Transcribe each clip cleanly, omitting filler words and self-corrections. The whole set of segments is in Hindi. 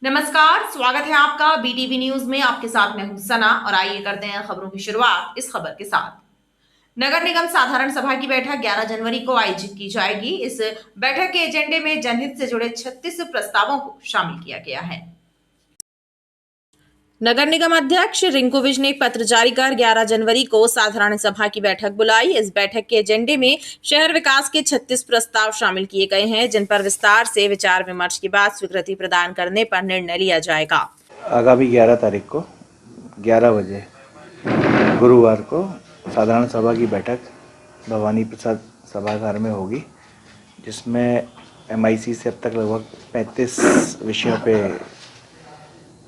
नमस्कार, स्वागत है आपका बीटीवी न्यूज में। आपके साथ मैं हूं सना और आइए करते हैं खबरों की शुरुआत इस खबर के साथ। नगर निगम साधारण सभा की बैठक 11 जनवरी को आयोजित की जाएगी। इस बैठक के एजेंडे में जनहित से जुड़े 36 प्रस्तावों को शामिल किया गया है। नगर निगम अध्यक्ष रिंकू विज ने एक पत्र जारी कर 11 जनवरी को साधारण सभा की बैठक बुलाई। इस बैठक के एजेंडे में शहर विकास के 36 प्रस्ताव शामिल किए गए हैं, जिन पर विस्तार से विचार विमर्श के बाद स्वीकृति प्रदान करने पर निर्णय लिया जाएगा। आगामी 11 तारीख को 11 बजे गुरुवार को साधारण सभा की बैठक भवानी प्रसाद सभागार में होगी, जिसमें MIC से अब तक लगभग 35 विषयों पे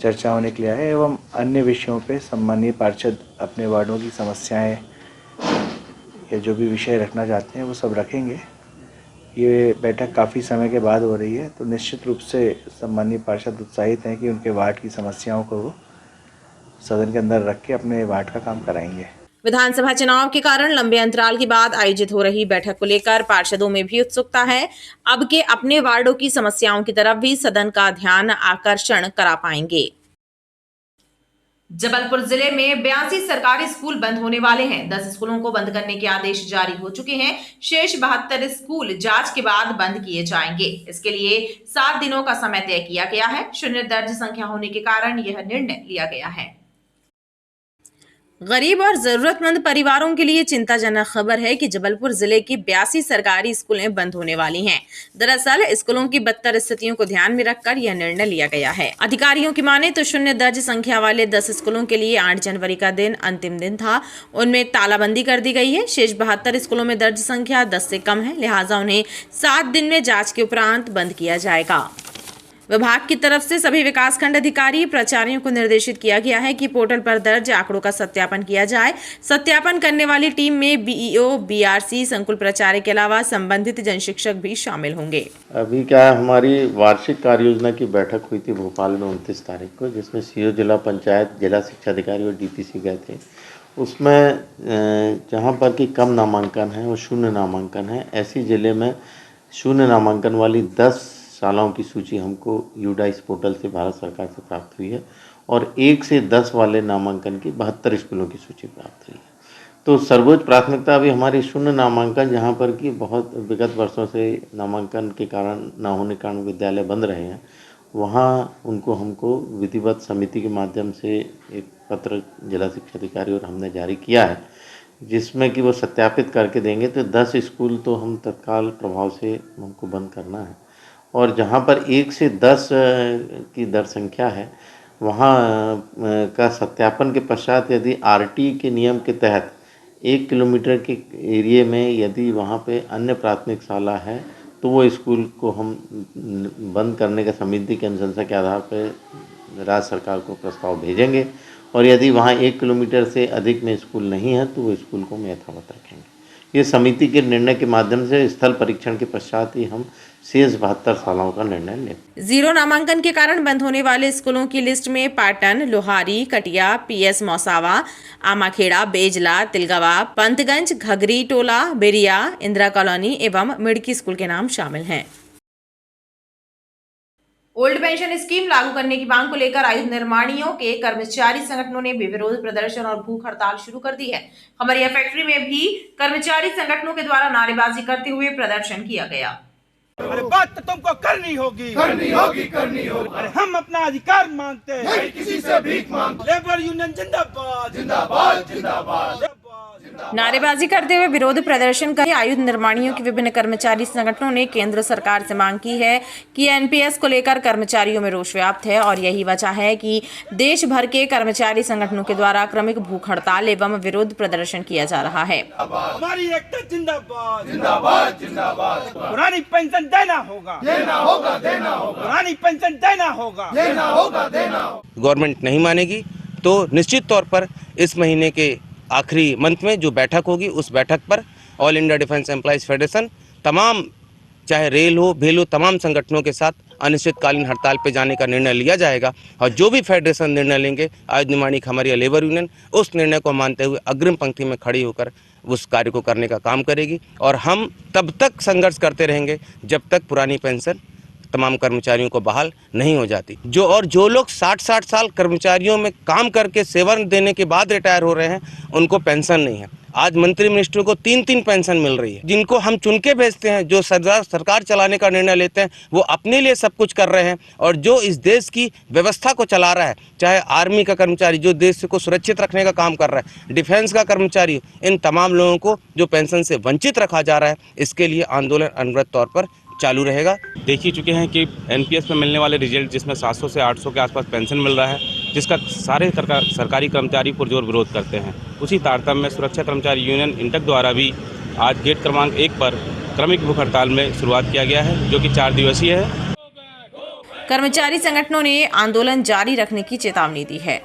चर्चा होने के लिए है एवं अन्य विषयों पे सम्मानीय पार्षद अपने वार्डों की समस्याएं या जो भी विषय रखना चाहते हैं वो सब रखेंगे। ये बैठक काफ़ी समय के बाद हो रही है, तो निश्चित रूप से सम्मानीय पार्षद उत्साहित हैं कि उनके वार्ड की समस्याओं को वो सदन के अंदर रख के अपने वार्ड का काम कराएंगे। विधानसभा चुनाव के कारण लंबे अंतराल के बाद आयोजित हो रही बैठक को लेकर पार्षदों में भी उत्सुकता है। अब के अपने वार्डों की समस्याओं की तरफ भी सदन का ध्यान आकर्षण करा पाएंगे। जबलपुर जिले में 82 सरकारी स्कूल बंद होने वाले हैं। 10 स्कूलों को बंद करने के आदेश जारी हो चुके हैं। शेष 72 स्कूल जांच के बाद बंद किए जाएंगे। इसके लिए 7 दिनों का समय तय किया गया है। शून्य दर्ज संख्या होने के कारण यह निर्णय लिया गया है। गरीब और जरूरतमंद परिवारों के लिए चिंताजनक खबर है कि जबलपुर जिले की 82 सरकारी स्कूलें बंद होने वाली हैं। दरअसल स्कूलों की बदतर स्थितियों को ध्यान में रखकर यह निर्णय लिया गया है। अधिकारियों की माने तो शून्य दर्ज संख्या वाले 10 स्कूलों के लिए 8 जनवरी का दिन अंतिम दिन था। उनमें तालाबंदी कर दी गई है। शेष 72 स्कूलों में दर्ज संख्या 10 से कम है, लिहाजा उन्हें 7 दिन में जाँच के उपरांत बंद किया जाएगा। विभाग की तरफ से सभी विकासखंड अधिकारी प्राचार्यों को निर्देशित किया गया है कि पोर्टल पर दर्ज आंकड़ों का सत्यापन किया जाए। सत्यापन करने वाली टीम में BEO, BRC, संकुल प्राचार्य के अलावा संबंधित जन शिक्षक भी शामिल होंगे। अभी क्या है, हमारी वार्षिक कार्य योजना की बैठक हुई थी भोपाल में 29 तारीख को, जिसमें CO, जिला पंचायत, जिला शिक्षा अधिकारी और DPC गए थे। उसमें जहाँ पर कि कम नामांकन है और शून्य नामांकन है, ऐसी जिले में शून्य नामांकन वाली 10 शालाओं की सूची हमको यूडाइस पोर्टल से भारत सरकार से प्राप्त हुई है और 1 से 10 वाले नामांकन की 72 स्कूलों की सूची प्राप्त हुई है। तो सर्वोच्च प्राथमिकता अभी हमारी शून्य नामांकन, जहाँ पर कि बहुत विगत वर्षों से नामांकन के कारण न होने के कारण विद्यालय बंद रहे हैं, वहाँ उनको हमको विधिवत समिति के माध्यम से एक पत्र जिला शिक्षा अधिकारी और हमने जारी किया है, जिसमें कि वो सत्यापित करके देंगे। तो 10 स्कूल तो हम तत्काल प्रभाव से हमको बंद करना है और जहाँ पर 1 से 10 की दर संख्या है, वहाँ का सत्यापन के पश्चात यदि RT के नियम के तहत 1 किलोमीटर के एरिए में यदि वहाँ पे अन्य प्राथमिक शाला है, तो वो स्कूल को हम बंद करने का समिति की अनुशंसा के आधार पर राज्य सरकार को प्रस्ताव भेजेंगे और यदि वहाँ 1 किलोमीटर से अधिक में स्कूल नहीं है तो वो स्कूल को हम यथावत रखेंगे। ये समिति के निर्णय के माध्यम से स्थल परीक्षण के पश्चात ही हम शेष 72 शालाओं का निर्णय लें। जीरो नामांकन के कारण बंद होने वाले स्कूलों की लिस्ट में पाटन, लोहारी, कटिया, PS मौसावा, आमाखेड़ा, बेजला, तिलगवा, पंतगंज, घगरी टोला, बेरिया, इंदिरा कॉलोनी एवं मिड़की स्कूल के नाम शामिल हैं। ओल्ड पेंशन स्कीम लागू करने की मांग को लेकर आयुध निर्माणियों के कर्मचारी संगठनों ने भी विरोध प्रदर्शन और भूख हड़ताल शुरू कर दी है। खमरिया फैक्ट्री में भी कर्मचारी संगठनों के द्वारा नारेबाजी करते हुए प्रदर्शन किया गया। अरे बात तो तुमको करनी होगी। अरे हम अपना अधिकार मांगते हैं, किसी से भीख मांगते। लेबर यूनियन जिंदाबाद जिंदाबाद जिंदाबाद। नारेबाजी करते हुए विरोध प्रदर्शन कर आयुध निर्माणियों के विभिन्न कर्मचारी संगठनों ने केंद्र सरकार से मांग की है कि NPS को लेकर कर्मचारियों में रोष व्याप्त है और यही वजह है कि देश भर के कर्मचारी संगठनों के द्वारा क्रमिक भूख हड़ताल एवं विरोध प्रदर्शन किया जा रहा है। हमारी एकता जिंदाबाद जिंदाबाद जिंदाबाद। पुरानी पेंशन देना होगा, पुरानी पेंशन देना होगा। गवर्नमेंट नहीं मानेगी तो निश्चित तौर पर इस महीने के आखिरी मंथ में जो बैठक होगी, उस बैठक पर all India defence employees federation तमाम, चाहे रेल हो, भेल हो, तमाम संगठनों के साथ अनिश्चितकालीन हड़ताल पर जाने का निर्णय लिया जाएगा और जो भी फेडरेशन निर्णय लेंगे, आयुध निर्माणी खमरिया लेबर यूनियन उस निर्णय को मानते हुए अग्रिम पंक्ति में खड़ी होकर उस कार्य को करने का काम करेगी और हम तब तक संघर्ष करते रहेंगे जब तक पुरानी पेंशन तमाम कर्मचारियों को बहाल नहीं हो जाती। जो लोग 60 साल कर्मचारियों में काम करके सेवा देने के बाद रिटायर हो रहे हैं, उनको पेंशन नहीं है। आज मंत्री मिनिस्टर को 3-3 पेंशन मिल रही है। जिनको हम चुन के भेजते हैं, जो सरकार चलाने का निर्णय लेते हैं, वो अपने लिए सब कुछ कर रहे हैं, और जो इस देश की व्यवस्था को चला रहा है, चाहे आर्मी का कर्मचारी जो देश को सुरक्षित रखने का काम कर रहा है, डिफेंस का कर्मचारी, इन तमाम लोगों को जो पेंशन से वंचित रखा जा रहा है, इसके लिए आंदोलन अनवरत तौर पर चालू रहेगा। देख ही चुके हैं कि एनपीएस में मिलने वाले रिजल्ट, जिसमें 700 से 800 के आसपास पेंशन मिल रहा है, जिसका सारे सरकारी कर्मचारी पुरजोर विरोध करते हैं। उसी तारतम्य में सुरक्षा कर्मचारी यूनियन इंटक द्वारा भी आज गेट क्रमांक 1 पर क्रमिक भूख हड़ताल में शुरुआत किया गया है, जो कि 4 दिवसीय है। कर्मचारी संगठनों ने आंदोलन जारी रखने की चेतावनी दी है।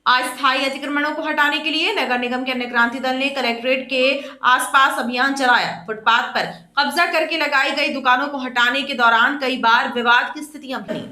अस्थायी अतिक्रमणों को हटाने के लिए नगर निगम के अन्य क्रांति दल ने कलेक्ट्रेट के आसपास अभियान चलाया। फुटपाथ पर कब्जा करके लगाई गई दुकानों को हटाने के दौरान कई बार विवाद की स्थितियां बनी।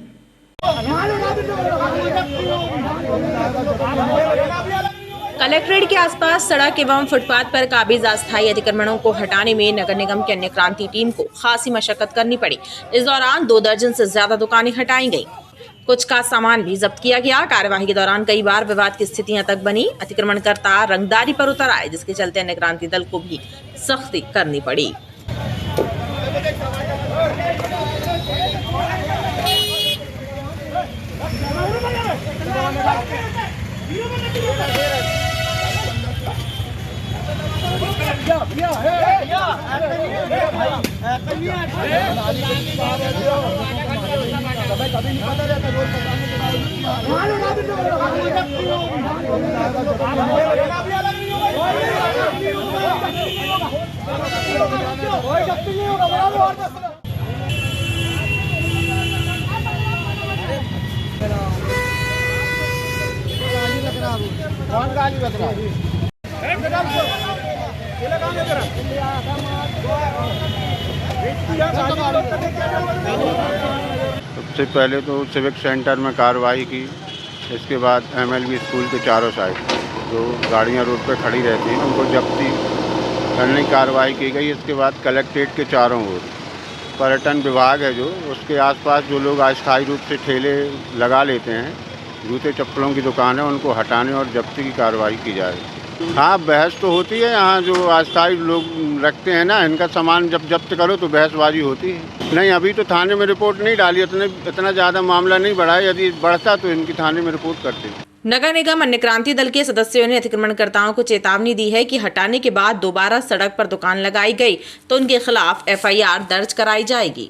कलेक्ट्रेट के आसपास सड़क एवं फुटपाथ पर काबिज अस्थायी अतिक्रमणों को हटाने में नगर निगम के अन्य क्रांति टीम को खासी मशक्कत करनी पड़ी। इस दौरान 2 दर्जन से ज्यादा दुकानें हटाई गईं। कुछ का सामान भी जब्त किया गया। कार्यवाही के दौरान कई बार विवाद की स्थितियां तक बनी। अतिक्रमणकर्ता रंगदारी पर उतर आए, जिसके चलते अन्य क्रांति दल को भी सख्ती करनी पड़ी। सबसे पहले तो सिविक सेंटर में कार्रवाई की। इसके बाद एमएलबी स्कूल के चारों साइड जो गाड़ियां रोड पर खड़ी रहती हैं उनको जब्ती करने की कार्रवाई की गई। इसके बाद कलेक्ट्रेट के चारों ओर पर्यटन विभाग है जो उसके आसपास जो लोग अस्थायी रूप से ठेले लगा लेते हैं, जूते चप्पलों की दुकान है, उनको हटाने और जब्ती की कार्रवाई की जाए। हाँ, बहस तो होती है। यहाँ जो अस्थायी लोग रखते हैं ना, इनका सामान जब जब्त करो तो बहसबाजी होती है। नहीं, अभी तो थाने में रिपोर्ट नहीं डाली, इतना ज़्यादा मामला नहीं बढ़ा है। यदि बढ़ता तो इनकी थाने में रिपोर्ट करते। नगर निगम अन्य क्रांति दल के सदस्यों ने अतिक्रमणकर्ताओं को चेतावनी दी है कि हटाने के बाद दोबारा सड़क पर दुकान लगाई गई तो उनके खिलाफ FIR दर्ज कराई जाएगी।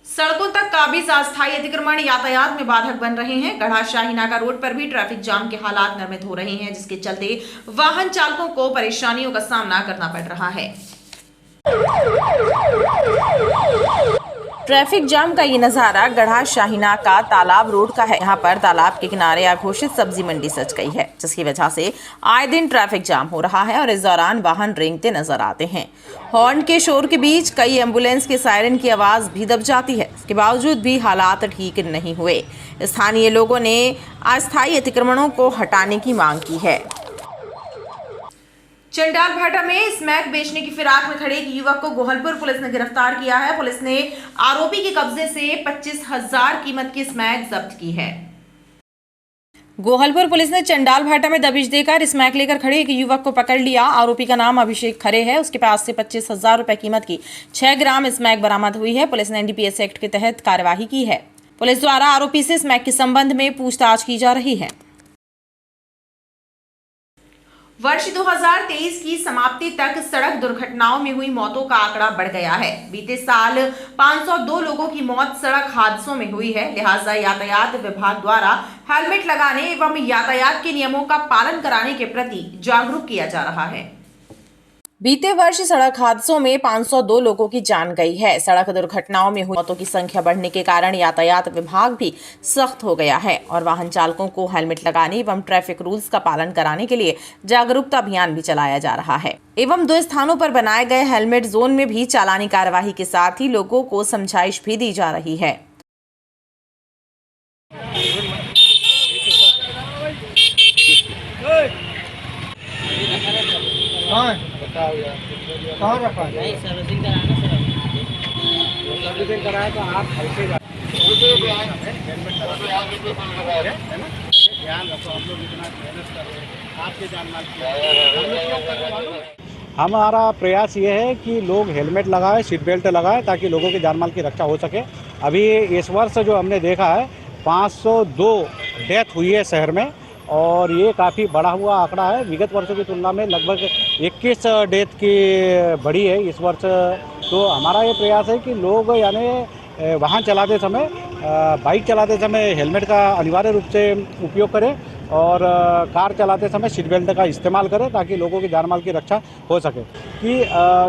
सड़कों तक काबिज अस्थायी अतिक्रमण यातायात में बाधक बन रहे हैं। गढ़ा शाही नाका रोड पर भी ट्रैफिक जाम के हालात निर्मित हो रहे हैं, जिसके चलते वाहन चालकों को परेशानियों का सामना करना पड़ रहा है। ट्रैफिक जाम का ये नजारा गढ़ा शाहीना का तालाब रोड का है। यहाँ पर तालाब के किनारे अघोषित सब्जी मंडी सज गई है, जिसकी वजह से आए दिन ट्रैफिक जाम हो रहा है और इस दौरान वाहन रेंगते नजर आते हैं। हॉर्न के शोर के बीच कई एम्बुलेंस के सायरन की आवाज भी दब जाती है। इसके बावजूद भी हालात ठीक नहीं हुए। स्थानीय लोगों ने अस्थायी अतिक्रमणों को हटाने की मांग की है। चंडाल भाटा में स्मैक बेचने की फिराक में खड़े एक युवक को गोहलपुर पुलिस ने गिरफ्तार किया है। पुलिस ने आरोपी के कब्जे से 25,000 कीमत की स्मैक जब्त की है। गोहलपुर पुलिस ने चंडाल भाटा में दबिश देकर स्मैक लेकर खड़े एक युवक को पकड़ लिया। आरोपी का नाम अभिषेक खरे है। उसके पास से 25,000 रुपए कीमत की 6 ग्राम स्मैक बरामद हुई है। पुलिस ने NDPS एक्ट के तहत कार्यवाही की है। पुलिस द्वारा आरोपी से स्मैक के संबंध में पूछताछ की जा रही है। वर्ष 2023 की समाप्ति तक सड़क दुर्घटनाओं में हुई मौतों का आंकड़ा बढ़ गया है। बीते साल 502 लोगों की मौत सड़क हादसों में हुई है। लिहाजा यातायात विभाग द्वारा हेलमेट लगाने एवं यातायात के नियमों का पालन कराने के प्रति जागरूक किया जा रहा है। बीते वर्ष सड़क हादसों में 502 लोगों की जान गई है। सड़क दुर्घटनाओं में हुई मौतों की संख्या बढ़ने के कारण यातायात विभाग भी सख्त हो गया है और वाहन चालकों को हेलमेट लगाने एवं ट्रैफिक रूल्स का पालन कराने के लिए जागरूकता अभियान भी चलाया जा रहा है। एवं 2 स्थानों पर बनाए गए हेलमेट जोन में भी चालानी कार्यवाही के साथ ही लोगों को समझाइश भी दी जा रही है। कहाँ रखा है? नहीं, सर्विसिंग कराना सर्विसिंग कराया तो आप ऐसे ध्यान रखो, हम लोग इतना मेहनत कर रहे हैं आपके जान माल की। हमारा प्रयास ये है कि लोग हेलमेट लगाएं, सीट बेल्ट लगाएं ताकि लोगों की जान माल की रक्षा हो सके। अभी इस वर्ष जो हमने देखा है 502 डेथ हुई है शहर में और ये काफ़ी बढ़ा हुआ आंकड़ा है। विगत वर्षों की तुलना में लगभग 21 डेथ की बढ़ी है इस वर्ष। तो हमारा ये प्रयास है कि लोग यानी वाहन चलाते समय, बाइक चलाते समय हेलमेट का अनिवार्य रूप से उपयोग करें और कार चलाते समय सीट बेल्ट का इस्तेमाल करें ताकि लोगों की जान माल की रक्षा हो सके। कि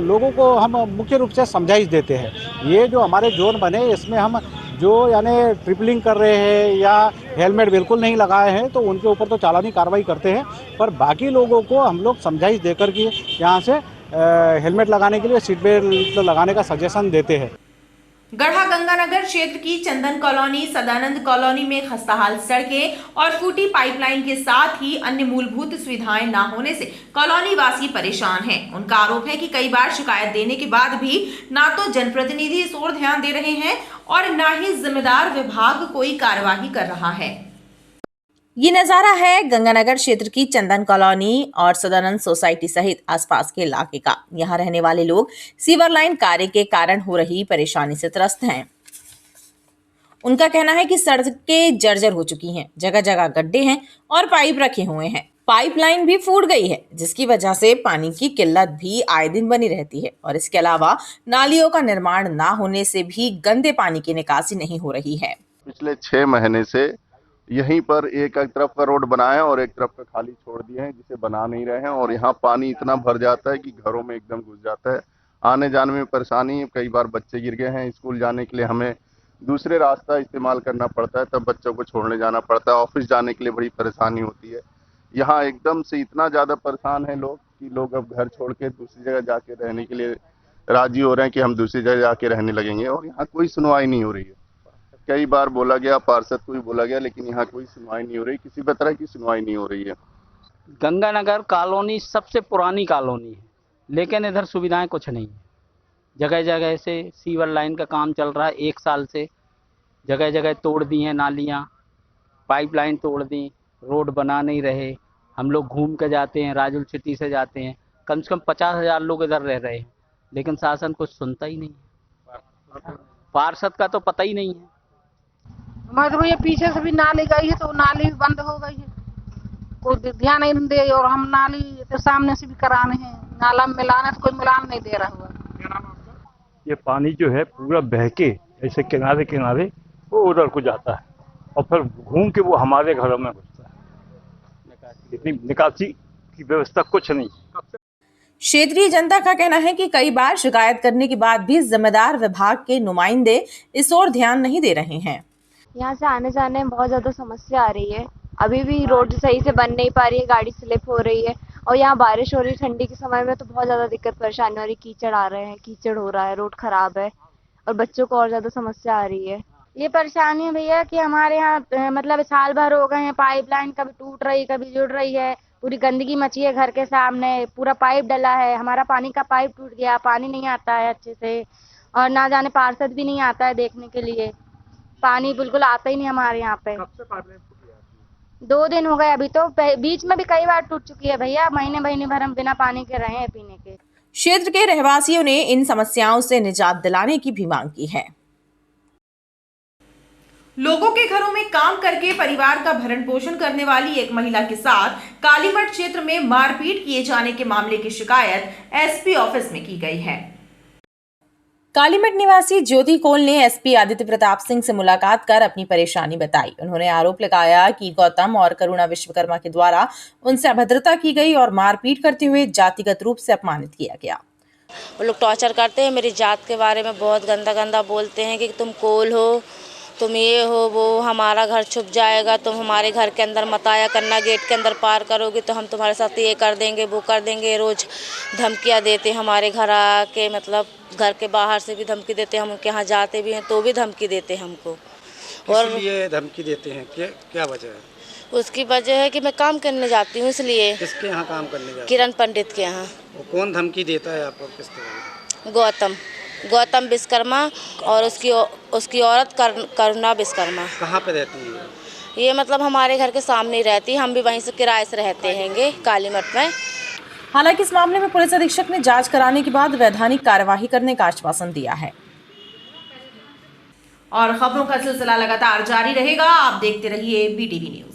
लोगों को हम मुख्य रूप से समझाइश देते हैं। ये जो हमारे जोन बने इसमें हम जो यानी ट्रिपलिंग कर रहे हैं या हेलमेट बिल्कुल नहीं लगाए हैं तो उनके ऊपर तो चालानी कार्रवाई करते हैं, पर बाकी लोगों को हम लोग समझाइश देकर के यहाँ से हेलमेट लगाने के लिए सीट बेल्ट लगाने का सजेशन देते हैं। गढ़ा गंगानगर क्षेत्र की चंदन कॉलोनी, सदानंद कॉलोनी में खस्ताहाल सड़कें और फूटी पाइपलाइन के साथ ही अन्य मूलभूत सुविधाएं न होने से कॉलोनी वासी परेशान हैं। उनका आरोप है कि कई बार शिकायत देने के बाद भी ना तो जनप्रतिनिधि इस ओर ध्यान दे रहे हैं और न ही जिम्मेदार विभाग कोई कार्यवाही कर रहा है। ये नजारा है गंगानगर क्षेत्र की चंदन कॉलोनी और सदानंद सोसाइटी सहित आसपास के इलाके का। यहाँ रहने वाले लोग सीवर लाइन कार्य के कारण हो रही परेशानी से त्रस्त हैं। उनका कहना है कि सड़कें जर्जर हो चुकी हैं, जगह जगह गड्ढे हैं और पाइप रखे हुए हैं। पाइपलाइन भी फूट गई है जिसकी वजह से पानी की किल्लत भी आए दिन बनी रहती है और इसके अलावा नालियों का निर्माण ना होने से भी गंदे पानी की निकासी नहीं हो रही है। पिछले 6 महीने से यहीं पर एक तरफ का रोड बनाए और एक तरफ का खाली छोड़ दिए हैं, जिसे बना नहीं रहे हैं और यहाँ पानी इतना भर जाता है कि घरों में एकदम घुस जाता है। आने जाने में परेशानी है, कई बार बच्चे गिर गए हैं। स्कूल जाने के लिए हमें दूसरे रास्ता इस्तेमाल करना पड़ता है, तब बच्चों को छोड़ने जाना पड़ता है। ऑफिस जाने के लिए बड़ी परेशानी होती है। यहाँ एकदम से इतना ज़्यादा परेशान है लोग कि लोग अब घर छोड़ के दूसरी जगह जाके रहने के लिए राजी हो रहे हैं कि हम दूसरी जगह जाके रहने लगेंगे और यहाँ कोई सुनवाई नहीं हो रही है। कई बार बोला गया, पार्षद को भी बोला गया, लेकिन यहाँ कोई सुनवाई नहीं हो रही, किसी भी तरह की सुनवाई नहीं हो रही है। गंगानगर कॉलोनी सबसे पुरानी कॉलोनी है, लेकिन इधर सुविधाएं कुछ नहीं है। जगह जगह से सीवर लाइन का काम चल रहा है 1 साल से। जगह जगह तोड़ दी हैं नालियाँ, पाइपलाइन तोड़ दी, रोड बना नहीं रहे। हम लोग घूम के जाते हैं, राजुल सिटी से जाते हैं, कम से कम 50,000 लोग इधर रह रहे हैं, लेकिन शासन कुछ सुनता ही नहीं है। पार्षद का तो पता ही नहीं है। हमारे भैया पीछे से भी नाली गई है तो नाली भी बंद हो गई है, कोई ध्यान नहीं दे। और हम नाली तो सामने से भी कराने हैं, नाला में मिलाना तो कोई मिलान नहीं दे रहा हुआ। ये पानी जो है पूरा बह के ऐसे किनारे किनारे वो उधर को जाता है और फिर घूम के वो हमारे घरों में घुसता है। इतनी निकासी की व्यवस्था कुछ नहीं। क्षेत्रीय जनता का कहना है कि कई बार शिकायत करने के बाद भी जिम्मेदार विभाग के नुमाइंदे इस ओर ध्यान नहीं दे रहे हैं। यहाँ से आने जाने में बहुत ज़्यादा समस्या आ रही है। अभी भी रोड सही से बन नहीं पा रही है, गाड़ी स्लिप हो रही है और यहाँ बारिश हो रही है ठंडी के समय में तो बहुत ज़्यादा दिक्कत परेशानी हो रही है। कीचड़ आ रहे हैं, कीचड़ हो रहा है, रोड खराब है और बच्चों को और ज़्यादा समस्या आ रही है। ये परेशानी है भैया कि हमारे यहाँ मतलब साल भर हो गए हैं, पाइपलाइन कभी टूट रही कभी जुड़ रही है, पूरी गंदगी मची है घर के सामने, पूरा पाइप डला है, हमारा पानी का पाइप टूट गया, पानी नहीं आता है अच्छे से और ना जाने पार्षद भी नहीं आता है देखने के लिए। पानी बिल्कुल आता ही नहीं हमारे यहाँ पे। 2 दिन हो गए अभी तो, बीच में भी कई बार टूट चुकी है भैया। महीने भर हम बिना पानी के रहे हैं पीने के। क्षेत्र के रहवासियों ने इन समस्याओं से निजात दिलाने की भी मांग की है। लोगों के घरों में काम करके परिवार का भरण पोषण करने वाली एक महिला के साथ कालीमठ क्षेत्र में मारपीट किए जाने के मामले की शिकायत एसपी ऑफिस में की गई है। कालीमठ निवासी ज्योति कोल ने एसपी आदित्य प्रताप सिंह से मुलाकात कर अपनी परेशानी बताई। उन्होंने आरोप लगाया कि गौतम और करुणा विश्वकर्मा के द्वारा उनसे अभद्रता की गई और मारपीट करते हुए जातिगत रूप से अपमानित किया गया। वो लोग टॉर्चर करते हैं, मेरी जात के बारे में बहुत गंदा गंदा बोलते हैं कि तुम कोल हो, तुम ये हो, वो हमारा घर छुप जाएगा, तुम हमारे घर के अंदर मत आया करना, गेट के अंदर पार करोगे तो हम तुम्हारे साथ ये कर देंगे वो कर देंगे। रोज़ धमकियाँ देते हमारे घर आके, मतलब घर के बाहर से भी धमकी देते, हम उनके यहाँ जाते भी हैं तो भी धमकी देते हमको। और ये धमकी देते हैं क्या वजह है? उसकी वजह है कि मैं काम करने जाती हूँ, इसलिए। किसके यहाँ काम करने जाते? किरण पंडित के यहाँ। वो कौन धमकी देता है आपको, किस तरह? गौतम विश्वकर्मा और उसकी औरत करुणा विश्वकर्मा। कहाँ पे रहती है? ये मतलब हमारे घर के सामने ही रहती है, हम भी वहीं से किराए से रहते हैंगे, काली मठ में। हालांकि इस मामले में पुलिस अधीक्षक ने जांच कराने के बाद वैधानिक कार्यवाही करने का आश्वासन दिया है। और खबरों का सिलसिला लगातार जारी रहेगा, आप देखते रहिए BTV न्यूज।